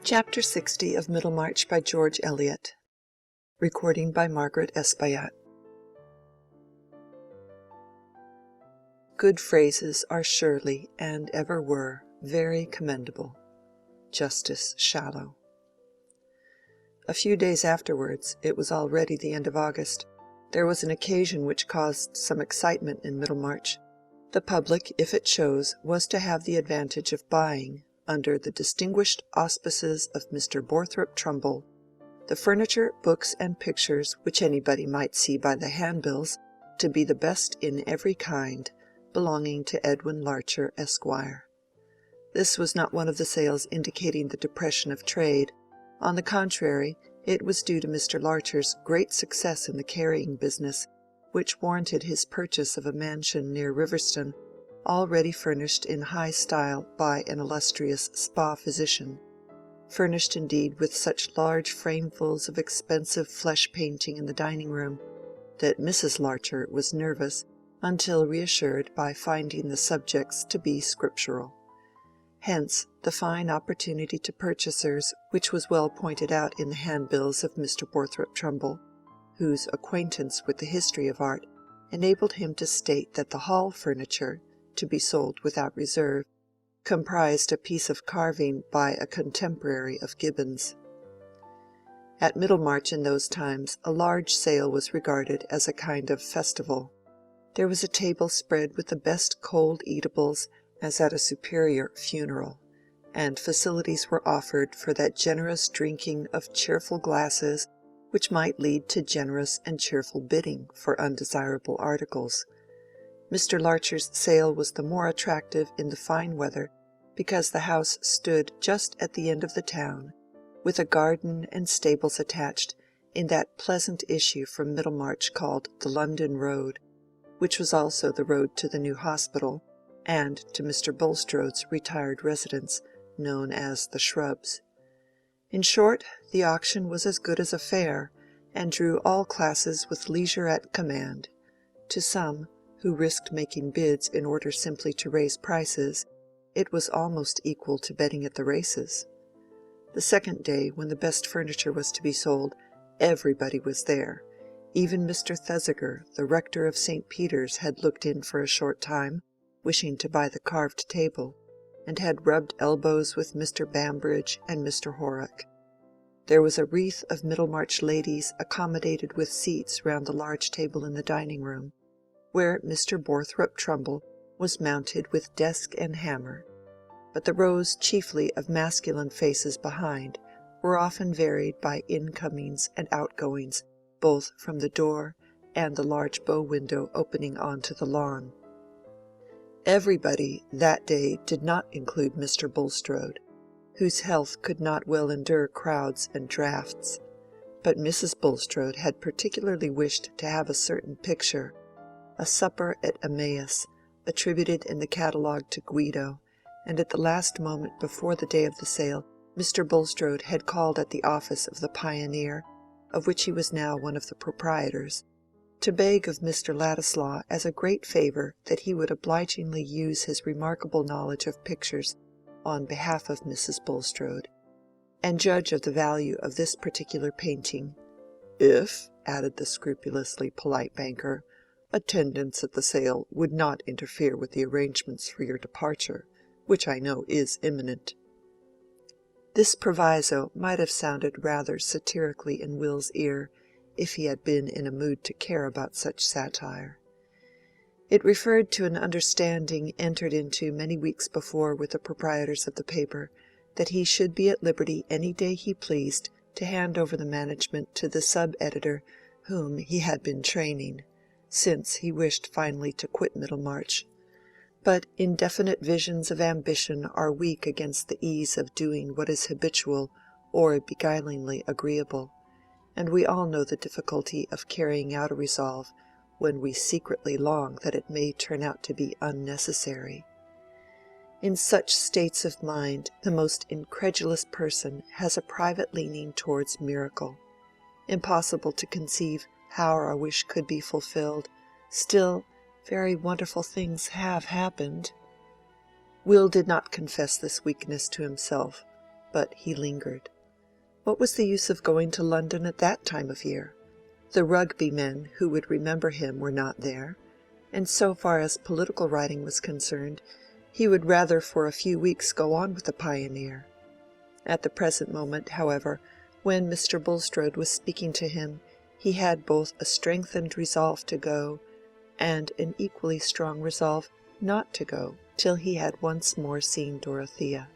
Chapter 60 of Middlemarch by George Eliot. Recording by Margaret Espaillat. Good phrases are surely, and ever were, very commendable. Justice Shallow. A few days afterwards, it was already the end of August, there was an occasion which caused some excitement in Middlemarch. The public, if it chose, was to have the advantage of buying, under the distinguished auspices of Mr. Borthrop Trumbull, the furniture, books, and pictures which anybody might see by the handbills to be the best in every kind, belonging to Edwin Larcher, Esquire. This was not one of the sales indicating the depression of trade. On the contrary, it was due to Mr. Larcher's great success in the carrying business, which warranted his purchase of a mansion near Riverston, already furnished in high style by an illustrious spa physician, furnished indeed with such large framefuls of expensive flesh-painting in the dining-room, that Mrs. Larcher was nervous until reassured by finding the subjects to be scriptural. Hence the fine opportunity to purchasers which was well pointed out in the handbills of Mr. Borthrop Trumbull, whose acquaintance with the history of art enabled him to state that the hall furniture, to be sold without reserve, comprised a piece of carving by a contemporary of Gibbon's. At Middlemarch in those times a large sale was regarded as a kind of festival. There was a table spread with the best cold eatables as at a superior funeral, and facilities were offered for that generous drinking of cheerful glasses which might lead to generous and cheerful bidding for undesirable articles. Mr. Larcher's sale was the more attractive in the fine weather because the house stood just at the end of the town, with a garden and stables attached, in that pleasant issue from Middlemarch called the London Road, which was also the road to the new hospital, and to Mr. Bulstrode's retired residence, known as the Shrubs. In short, the auction was as good as a fair, and drew all classes with leisure at command. To some, who risked making bids in order simply to raise prices, it was almost equal to betting at the races. The second day, when the best furniture was to be sold, everybody was there. Even Mr. Thesiger, the rector of St. Peter's, had looked in for a short time, wishing to buy the carved table, and had rubbed elbows with Mr. Bambridge and Mr. Horrock. There was a wreath of Middlemarch ladies accommodated with seats round the large table in the dining-room, where Mr. Borthrop Trumbull was mounted with desk and hammer, but the rows chiefly of masculine faces behind were often varied by incomings and outgoings both from the door and the large bow-window opening on to the lawn. Everybody that day did not include Mr. Bulstrode, whose health could not well endure crowds and draughts, but Mrs. Bulstrode had particularly wished to have a certain picture, a supper at Emmaus, attributed in the catalogue to Guido, and at the last moment before the day of the sale Mr. Bulstrode had called at the office of the Pioneer, of which he was now one of the proprietors, to beg of Mr. Ladislaw as a great favour that he would obligingly use his remarkable knowledge of pictures on behalf of Mrs. Bulstrode, and judge of the value of this particular painting, if, added the scrupulously polite banker, attendance at the sale would not interfere with the arrangements for your departure, which I know is imminent. This proviso might have sounded rather satirically in Will's ear, if he had been in a mood to care about such satire. It referred to an understanding entered into many weeks before with the proprietors of the paper, that he should be at liberty any day he pleased to hand over the management to the sub-editor whom he had been training, since he wished finally to quit Middlemarch. But indefinite visions of ambition are weak against the ease of doing what is habitual or beguilingly agreeable, and we all know the difficulty of carrying out a resolve when we secretly long that it may turn out to be unnecessary. In such states of mind the most incredulous person has a private leaning towards miracle. Impossible to conceive how our wish could be fulfilled, still very wonderful things have happened. Will did not confess this weakness to himself, but he lingered. What was the use of going to London at that time of year? The Rugby men who would remember him were not there, and so far as political writing was concerned, he would rather for a few weeks go on with the Pioneer. At the present moment, however, when Mr. Bulstrode was speaking to him, he had both a strengthened resolve to go, and an equally strong resolve not to go till he had once more seen Dorothea.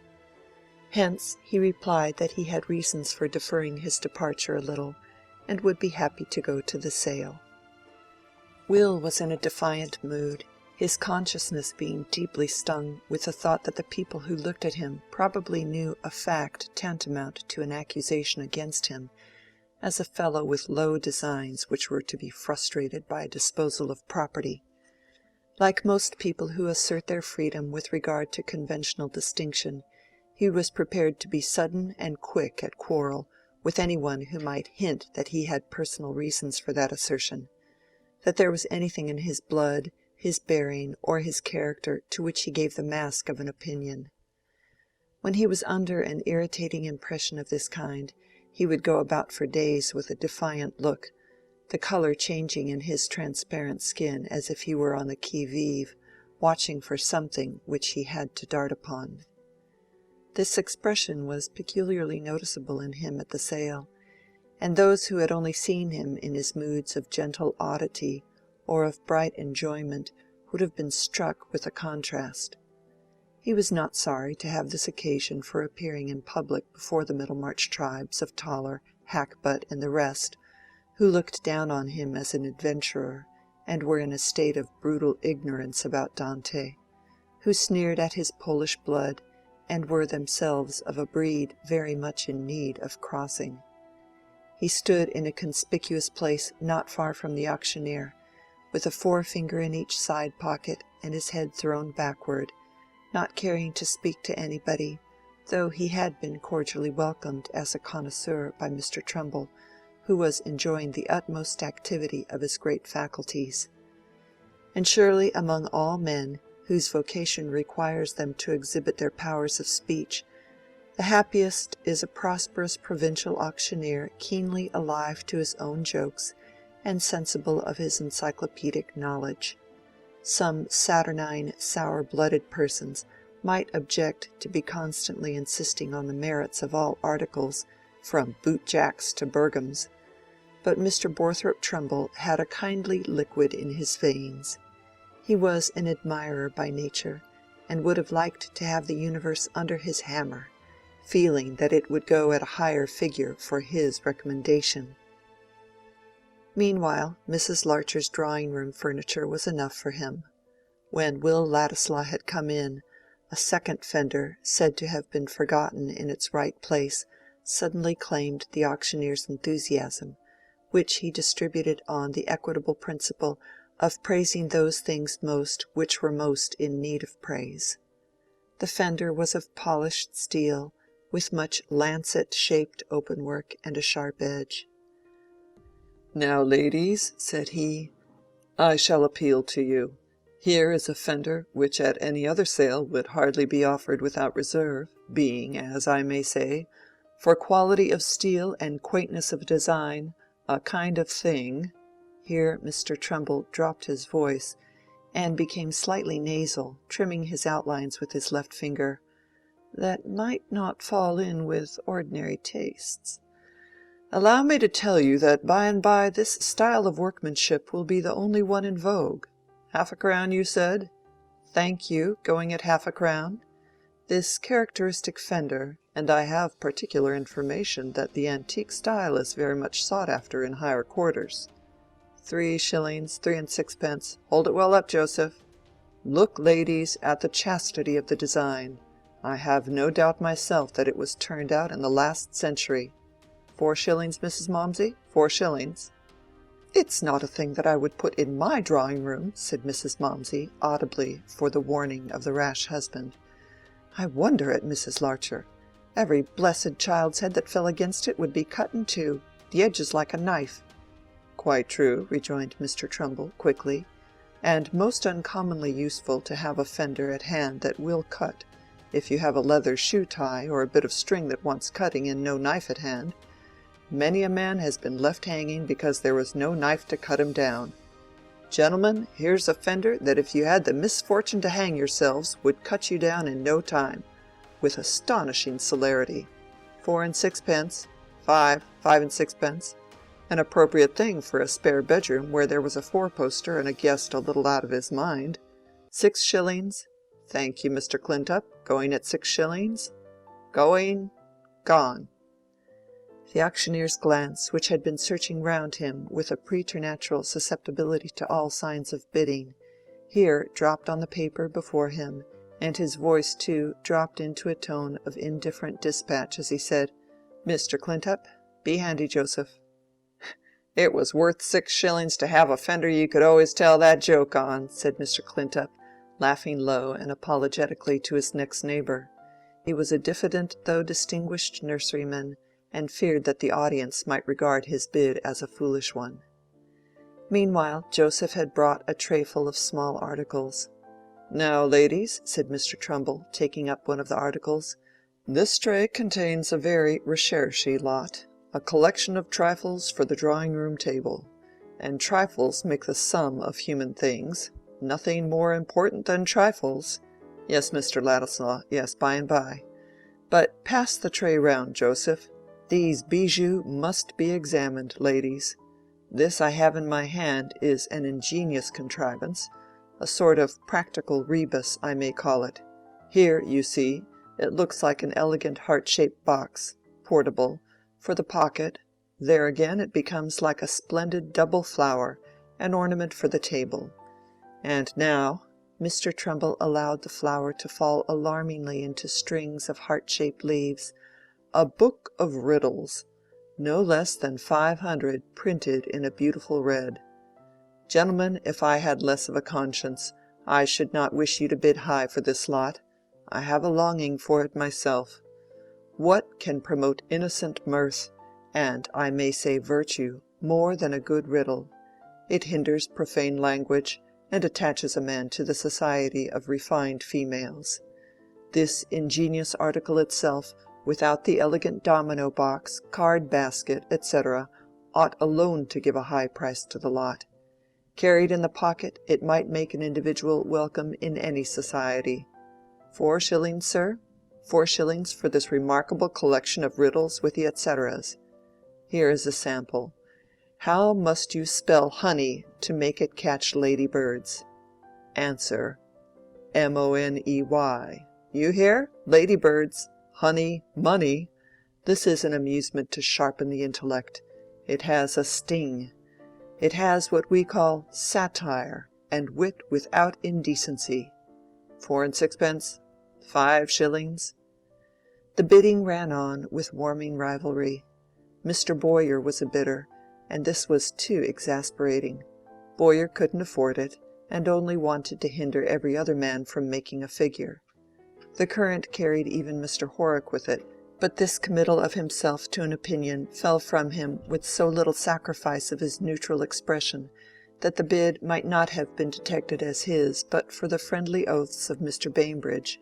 Hence he replied that he had reasons for deferring his departure a little, and would be happy to go to the sale. Will was in a defiant mood, his consciousness being deeply stung with the thought that the people who looked at him probably knew a fact tantamount to an accusation against him, as a fellow with low designs which were to be frustrated by a disposal of property. Like most people who assert their freedom with regard to conventional distinction, he was prepared to be sudden and quick at quarrel with any one who might hint that he had personal reasons for that assertion, that there was anything in his blood, his bearing, or his character to which he gave the mask of an opinion. When he was under an irritating impression of this kind, he would go about for days with a defiant look, the color changing in his transparent skin as if he were on the qui vive, watching for something which he had to dart upon. This expression was peculiarly noticeable in him at the sale, and those who had only seen him in his moods of gentle oddity or of bright enjoyment would have been struck with the contrast. He was not sorry to have this occasion for appearing in public before the Middlemarch tribes of Toller, Hackbutt, and the rest, who looked down on him as an adventurer, and were in a state of brutal ignorance about Dante, who sneered at his Polish blood, and were themselves of a breed very much in need of crossing. He stood in a conspicuous place not far from the auctioneer, with a forefinger in each side pocket and his head thrown backward, not caring to speak to anybody, though he had been cordially welcomed as a connoisseur by Mr. Trumbull, who was enjoying the utmost activity of his great faculties. And surely among all men whose vocation requires them to exhibit their powers of speech, the happiest is a prosperous provincial auctioneer keenly alive to his own jokes and sensible of his encyclopedic knowledge. Some saturnine, sour-blooded persons might object to be constantly insisting on the merits of all articles, from bootjacks to Bergams, but Mr. Borthrop Trumbull had a kindly liquid in his veins. He was an admirer by nature, and would have liked to have the universe under his hammer, feeling that it would go at a higher figure for his recommendation. Meanwhile, Mrs. Larcher's drawing-room furniture was enough for him. When Will Ladislaw had come in, a second fender, said to have been forgotten in its right place, suddenly claimed the auctioneer's enthusiasm, which he distributed on the equitable principle of praising those things most which were most in need of praise. The fender was of polished steel, with much lancet-shaped openwork and a sharp edge. "Now, ladies," said he, "I shall appeal to you. Here is a fender which at any other sale would hardly be offered without reserve, being, as I may say, for quality of steel and quaintness of design, a kind of thing," here Mr. Trumbull dropped his voice, and became slightly nasal, trimming his outlines with his left finger, "that might not fall in with ordinary tastes. Allow me to tell you that by and by this style of workmanship will be the only one in vogue. Half-a-crown, you said? Thank you, going at half-a-crown. This characteristic fender, and I have particular information that the antique style is very much sought after in higher quarters. 3 shillings, 3 and 6pence. Hold it well up, Joseph. Look, ladies, at the chastity of the design. I have no doubt myself that it was turned out in the last century. 4 shillings, Mrs. Mawmsey, 4 shillings. "It's not a thing that I would put in my drawing-room," said Mrs. Mawmsey, audibly, for the warning of the rash husband. "I wonder at Mrs. Larcher. Every blessed child's head that fell against it would be cut in two, the edges like a knife." "Quite true," rejoined Mr. Trumbull, quickly, "and most uncommonly useful to have a fender at hand that will cut, if you have a leather shoe tie or a bit of string that wants cutting and no knife at hand. Many a man has been left hanging because there was no knife to cut him down. Gentlemen, here's a fender that if you had the misfortune to hang yourselves would cut you down in no time, with astonishing celerity. 4 and 6 pence, 5 and 6 pence, an appropriate thing for a spare bedroom where there was a four-poster and a guest a little out of his mind. 6 shillings, thank you, Mr. Clintup, going at 6 shillings, going, gone. The auctioneer's glance, which had been searching round him with a preternatural susceptibility to all signs of bidding, here dropped on the paper before him, and his voice, too, dropped into a tone of indifferent dispatch as he said, "Mr. Clintup, be handy, Joseph." "It was worth 6 shillings to have a fender you could always tell that joke on," said Mr. Clintup, laughing low and apologetically to his next neighbor. He was a diffident though distinguished nurseryman, and feared that the audience might regard his bid as a foolish one. Meanwhile Joseph had brought a trayful of small articles. "Now, ladies," said Mr. Trumbull, taking up one of the articles, "this tray contains a very recherché lot, a collection of trifles for the drawing-room table. And trifles make the sum of human things. Nothing more important than trifles. Yes, Mr. Ladislaw, yes, by and by. But pass the tray round, Joseph. These bijoux must be examined, ladies. This I have in my hand is an ingenious contrivance, a sort of practical rebus, I may call it. Here, you see, it looks like an elegant heart-shaped box, portable, for the pocket. There again it becomes like a splendid double flower, an ornament for the table. And now," Mr. Trumbull allowed the flower to fall alarmingly into strings of heart-shaped leaves, "a book of riddles, no less than 500 printed in a beautiful red. Gentlemen, if I had less of a conscience, I should not wish you to bid high for this lot. I have a longing for it myself. What can promote innocent mirth, and I may say virtue, more than a good riddle? It hinders profane language, and attaches a man to the society of refined females. This ingenious article itself, without the elegant domino box, card basket, etc., ought alone to give a high price to the lot. Carried in the pocket, it might make an individual welcome in any society. 4 shillings, sir? 4 shillings for this remarkable collection of riddles with the etceteras. Here is a sample. How must you spell honey to make it catch ladybirds? Answer, Money. You hear? Ladybirds. Honey, money. This is an amusement to sharpen the intellect. It has a sting. It has what we call satire, and wit without indecency. 4 and 6 pence, 5 shillings. The bidding ran on with warming rivalry. Mr. Bowyer was a bidder, and this was too exasperating. Bowyer couldn't afford it, and only wanted to hinder every other man from making a figure. The current carried even Mr. Horrock with it, but this committal of himself to an opinion fell from him with so little sacrifice of his neutral expression that the bid might not have been detected as his but for the friendly oaths of Mr. Bainbridge,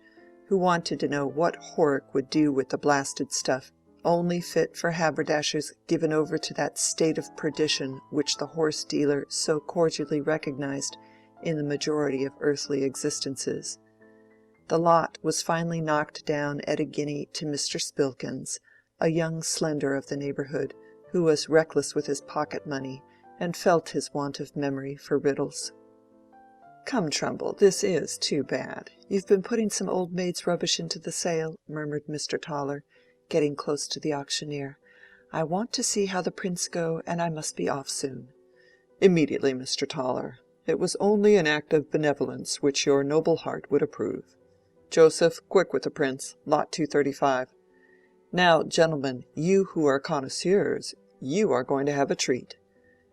who wanted to know what Horrock would do with the blasted stuff, only fit for haberdashers given over to that state of perdition which the horse-dealer so cordially recognized in the majority of earthly existences. The lot was finally knocked down at a guinea to Mr. Spilkins, a young slender of the neighborhood, who was reckless with his pocket-money, and felt his want of memory for riddles. "Come, Trumbull, this is too bad. You've been putting some old maid's rubbish into the sale," murmured Mr. Toller, getting close to the auctioneer. "I want to see how the prints go, and I must be off soon." "Immediately, Mr. Toller. It was only an act of benevolence which your noble heart would approve. Joseph, quick with the prints, lot 235. Now, gentlemen, you who are connoisseurs, you are going to have a treat.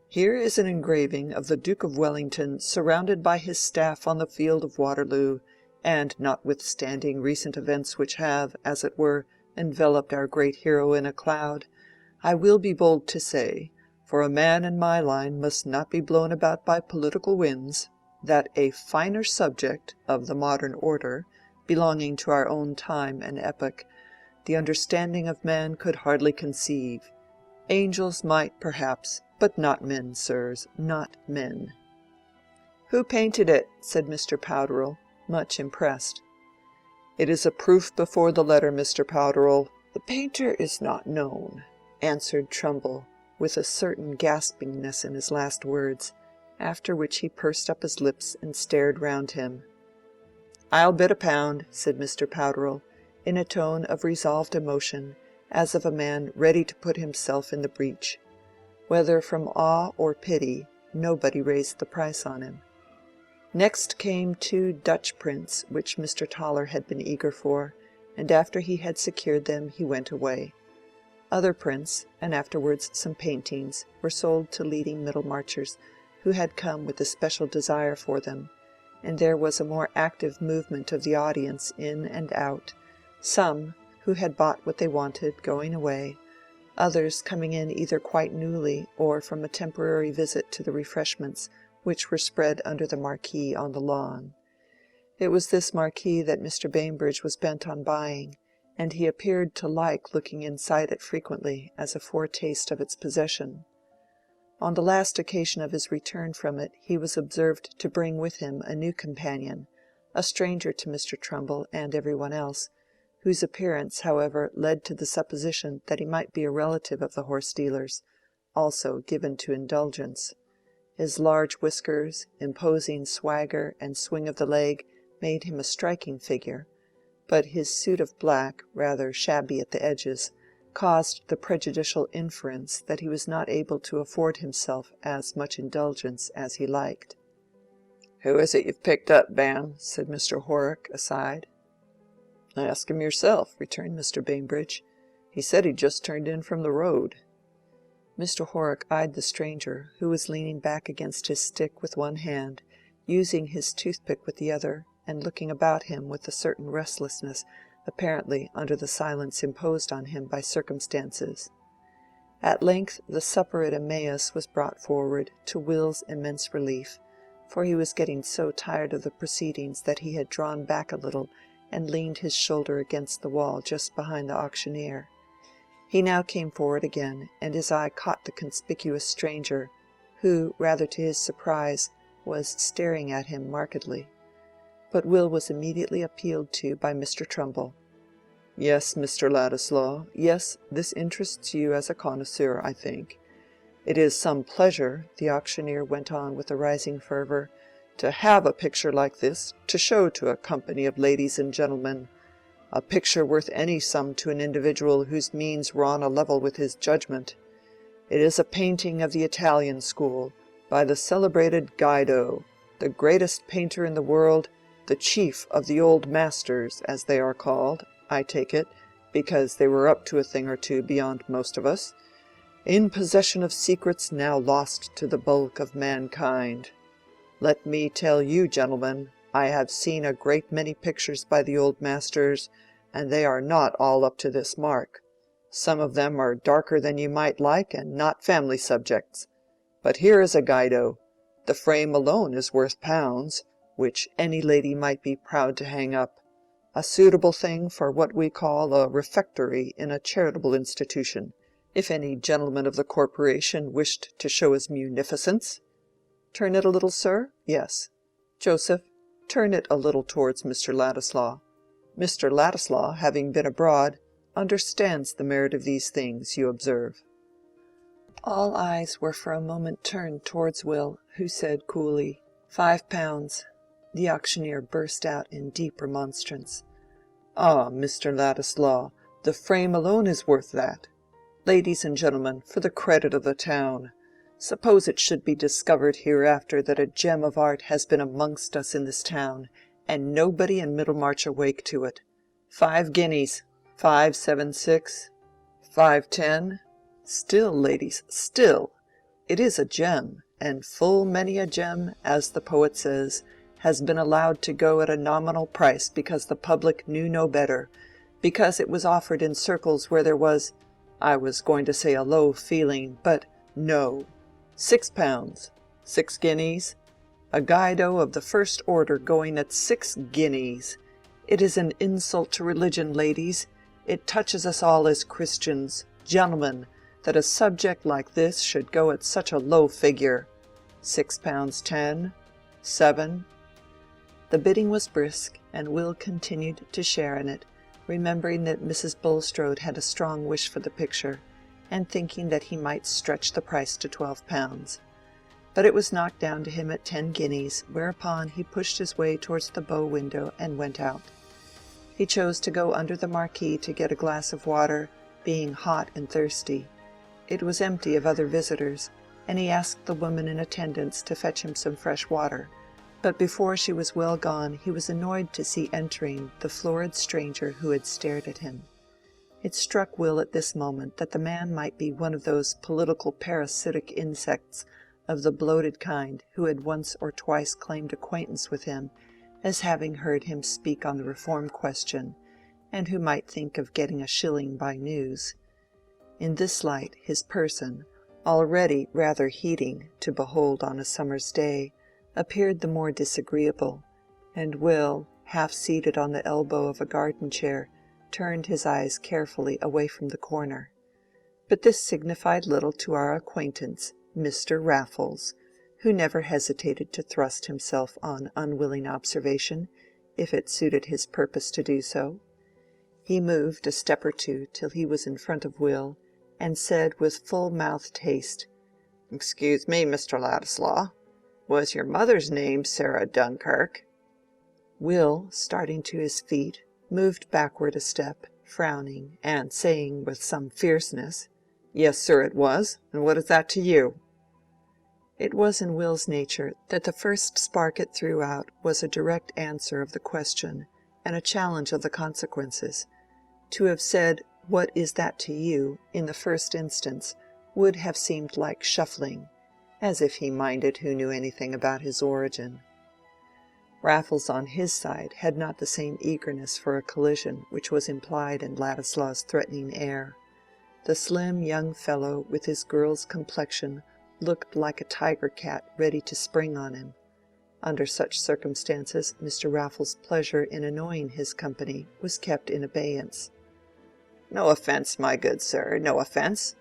Here is an engraving of the Duke of Wellington surrounded by his staff on the field of Waterloo, and notwithstanding recent events which have, as it were, enveloped our great hero in a cloud, I will be bold to say, for a man in my line must not be blown about by political winds, that a finer subject, of the modern order, belonging to our own time and epoch, the understanding of man could hardly conceive. Angels might, perhaps, but not men, sirs, not men." "Who painted it?" said Mr. Powderell, much impressed. "It is a proof before the letter, Mr. Powderell. The painter is not known," answered Trumbull, with a certain gaspingness in his last words, after which he pursed up his lips and stared round him. "I'll bid £1," said Mr. Powderell, in a tone of resolved emotion, as of a man ready to put himself in the breach. Whether from awe or pity, nobody raised the price on him. Next came 2 Dutch prints which Mr. Toller had been eager for, and after he had secured them he went away. Other prints, and afterwards some paintings, were sold to leading Middlemarchers who had come with a special desire for them, and there was a more active movement of the audience in and out, some, who had bought what they wanted, going away, others coming in either quite newly or from a temporary visit to the refreshments which were spread under the marquee on the lawn. It was this marquee that Mr. Bainbridge was bent on buying, and he appeared to like looking inside it frequently as a foretaste of its possession. On the last occasion of his return from it he was observed to bring with him a new companion, a stranger to Mr. Trumbull and every one else, whose appearance, however, led to the supposition that he might be a relative of the horse-dealer's, also given to indulgence. His large whiskers, imposing swagger and swing of the leg made him a striking figure, but his suit of black, rather shabby at the edges, caused the prejudicial inference that he was not able to afford himself as much indulgence as he liked. "Who is it you've picked up, Bam?" said Mr. Horrock, aside. "Ask him yourself," returned Mr. Bainbridge. "He said he'd just turned in from the road." Mr. Horrock eyed the stranger, who was leaning back against his stick with one hand, using his toothpick with the other, and looking about him with a certain restlessness, apparently under the silence imposed on him by circumstances. At length the supper at Emmaus was brought forward, to Will's immense relief, for he was getting so tired of the proceedings that he had drawn back a little and leaned his shoulder against the wall just behind the auctioneer. He now came forward again, and his eye caught the conspicuous stranger, who, rather to his surprise, was staring at him markedly. But Will was immediately appealed to by Mr. Trumbull. "Yes, Mr. Ladislaw, yes, this interests you as a connoisseur, I think. It is some pleasure," the auctioneer went on with a rising fervor, "to have a picture like this to show to a company of ladies and gentlemen, a picture worth any sum to an individual whose means were on a level with his judgment. It is a painting of the Italian school, by the celebrated Guido, the greatest painter in the world, the chief of the old masters, as they are called, I take it, because they were up to a thing or two beyond most of us, in possession of secrets now lost to the bulk of mankind. Let me tell you, gentlemen, I have seen a great many pictures by the old masters, and they are not all up to this mark. Some of them are darker than you might like, and not family subjects. But here is a Guido. The frame alone is worth pounds, which any lady might be proud to hang up, a suitable thing for what we call a refectory in a charitable institution, if any gentleman of the corporation wished to show his munificence. Turn it a little, sir? Yes. Joseph, turn it a little towards Mr. Ladislaw. Mr. Ladislaw, having been abroad, understands the merit of these things, you observe." All eyes were for a moment turned towards Will, who said coolly, £5. The auctioneer burst out in deep remonstrance. "Ah, Mr. Ladislaw, the frame alone is worth that. Ladies and gentlemen, for the credit of the town, suppose it should be discovered hereafter that a gem of art has been amongst us in this town, and nobody in Middlemarch awake to it. 5 guineas, 576, 510. Still, ladies, still, it is a gem, and full many a gem, as the poet says, has been allowed to go at a nominal price because the public knew no better, because it was offered in circles where there was, I was going to say a low feeling, but no. £6, 6 guineas, a Guido of the first order going at 6 guineas. It is an insult to religion, ladies. It touches us all as Christians, gentlemen, that a subject like this should go at such a low figure. £6 10, 7. The bidding was brisk, and Will continued to share in it, remembering that Mrs. Bulstrode had a strong wish for the picture, and thinking that he might stretch the price to £12. But it was knocked down to him at 10 guineas, whereupon he pushed his way towards the bow window and went out. He chose to go under the marquee to get a glass of water, being hot and thirsty. It was empty of other visitors, and he asked the woman in attendance to fetch him some fresh water. But before she was well gone, he was annoyed to see entering the florid stranger who had stared at him. It struck Will at this moment that the man might be one of those political parasitic insects of the bloated kind who had once or twice claimed acquaintance with him as having heard him speak on the reform question, and who might think of getting a shilling by news. In this light his person, already rather heating to behold on a summer's day, appeared the more disagreeable, and Will, half seated on the elbow of a garden-chair, turned his eyes carefully away from the corner. But this signified little to our acquaintance, Mr. Raffles, who never hesitated to thrust himself on unwilling observation, if it suited his purpose to do so. He moved a step or two till he was in front of Will, and said with full-mouthed haste, "Excuse me, Mr. Ladislaw, was your mother's name Sarah Dunkirk?" Will, starting to his feet, moved backward a step, frowning, and saying with some fierceness, "Yes, sir, it was. And what is that to you?" It was in Will's nature that the first spark it threw out was a direct answer of the question and a challenge of the consequences. To have said, "What is that to you?" in the first instance would have seemed like shuffling, as if he minded who knew anything about his origin. Raffles on his side had not the same eagerness for a collision which was implied in Ladislaw's threatening air. The slim young fellow with his girl's complexion looked like a tiger-cat ready to spring on him. Under such circumstances Mr. Raffles' pleasure in annoying his company was kept in abeyance. "No offence, my good sir, no offence.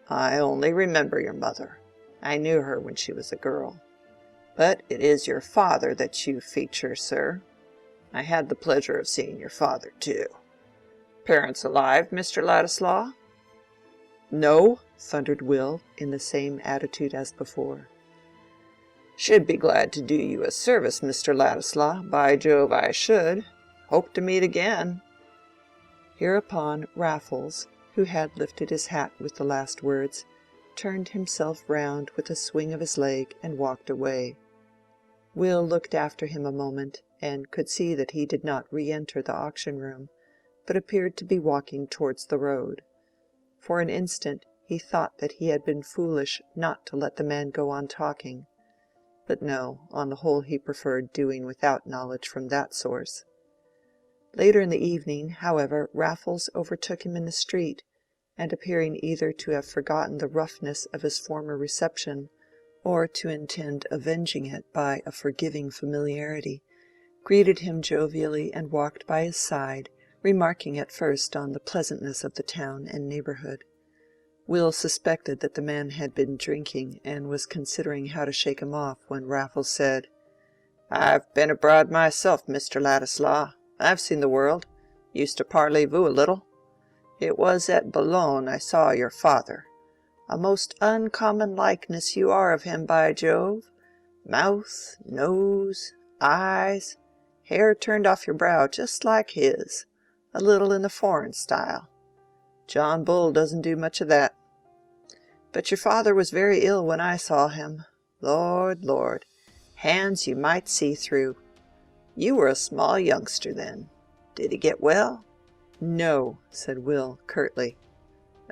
I only remember your mother. I knew her when she was a girl. But it is your father that you feature, sir. I had the pleasure of seeing your father, too. Parents alive, Mr. Ladislaw?" "No," thundered Will, in the same attitude as before. "Should be glad to do you a service, Mr. Ladislaw, by Jove I should. Hope to meet again." Hereupon Raffles, who had lifted his hat with the last words, turned himself round with a swing of his leg and walked away. Will looked after him a moment, and could see that he did not re-enter the auction-room, but appeared to be walking towards the road. For an instant he thought that he had been foolish not to let the man go on talking, but no, on the whole he preferred doing without knowledge from that source. Later in the evening, however, Raffles overtook him in the street, and appearing either to have forgotten the roughness of his former reception, or to intend avenging it by a forgiving familiarity, greeted him jovially and walked by his side, remarking at first on the pleasantness of the town and neighborhood. Will suspected that the man had been drinking, and was considering how to shake him off, when Raffles said, "I've been abroad myself, Mr. Ladislaw. I've seen the world. Used to parlez-vous a little. It was at Boulogne I saw your father. A most uncommon likeness you are of him, by Jove. Mouth, nose, eyes, hair turned off your brow just like his, a little in the foreign style. John Bull doesn't do much of that. But your father was very ill when I saw him. Lord, Lord, hands you might see through. You were a small youngster then. Did he get well?" "No," said Will curtly.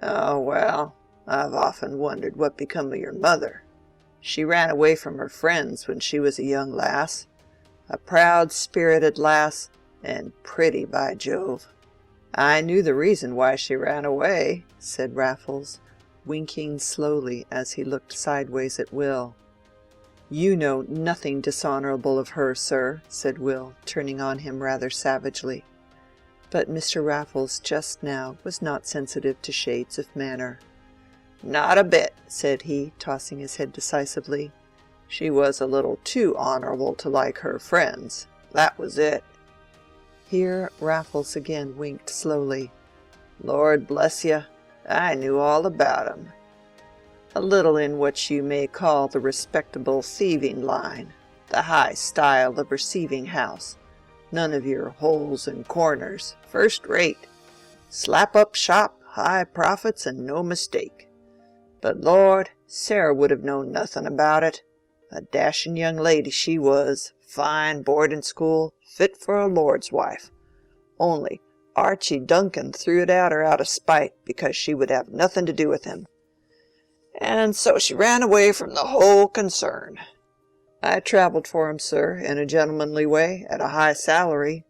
"Oh, well, I've often wondered what become of your mother. She ran away from her friends when she was a young lass. A proud-spirited lass, and pretty, by Jove." "I knew the reason why she ran away," said Raffles, winking slowly as he looked sideways at Will. "You know nothing dishonorable of her, sir," said Will, turning on him rather savagely. But Mr. Raffles just now was not sensitive to shades of manner. "Not a bit," said he, tossing his head decisively. "She was a little too honorable to like her friends. That was it." Here Raffles again winked slowly. "Lord bless you, I knew all about 'em. A little in what you may call the respectable thieving line, the high style of receiving house. None of your holes and corners, first rate. Slap up shop, high profits, and no mistake. But Lord, Sarah would have known nothing about it. A dashing young lady she was, fine boarding school, fit for a lord's wife. Only Archie Duncan threw it at her out of spite, because she would have nothing to do with him. And so she ran away from the whole concern. I travelled for 'em, sir, in a gentlemanly way, at a high salary.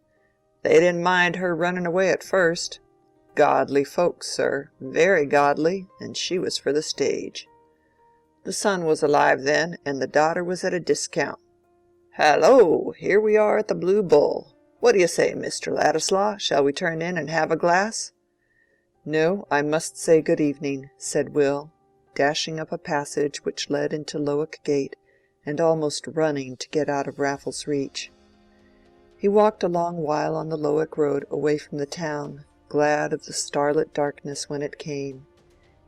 They didn't mind her running away at first. Godly folks, sir, very godly, and she was for the stage. The son was alive then, and the daughter was at a discount. Hallo, here we are at the Blue Bull. What do you say, Mr. Ladislaw? Shall we turn in and have a glass?" "No, I must say good evening," said Will, dashing up a passage which led into Lowick Gate, and almost running to get out of Raffles' reach. He walked a long while on the Lowick road away from the town, glad of the starlit darkness when it came.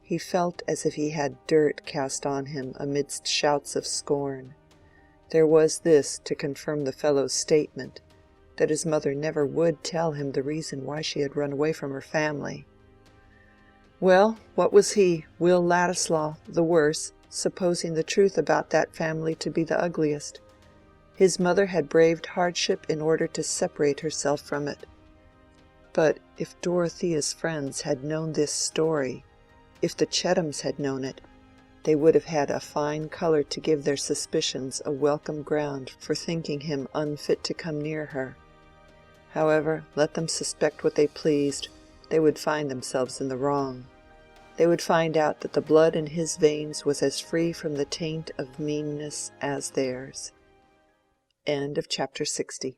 He felt as if he had dirt cast on him amidst shouts of scorn. There was this to confirm the fellow's statement, that his mother never would tell him the reason why she had run away from her family. Well, what was he, Will Ladislaw, the worse, supposing the truth about that family to be the ugliest? His mother had braved hardship in order to separate herself from it. But if Dorothea's friends had known this story, if the Chethams had known it, they would have had a fine color to give their suspicions a welcome ground for thinking him unfit to come near her. However, let them suspect what they pleased, they would find themselves in the wrong. They would find out that the blood in his veins was as free from the taint of meanness as theirs. End of chapter 60.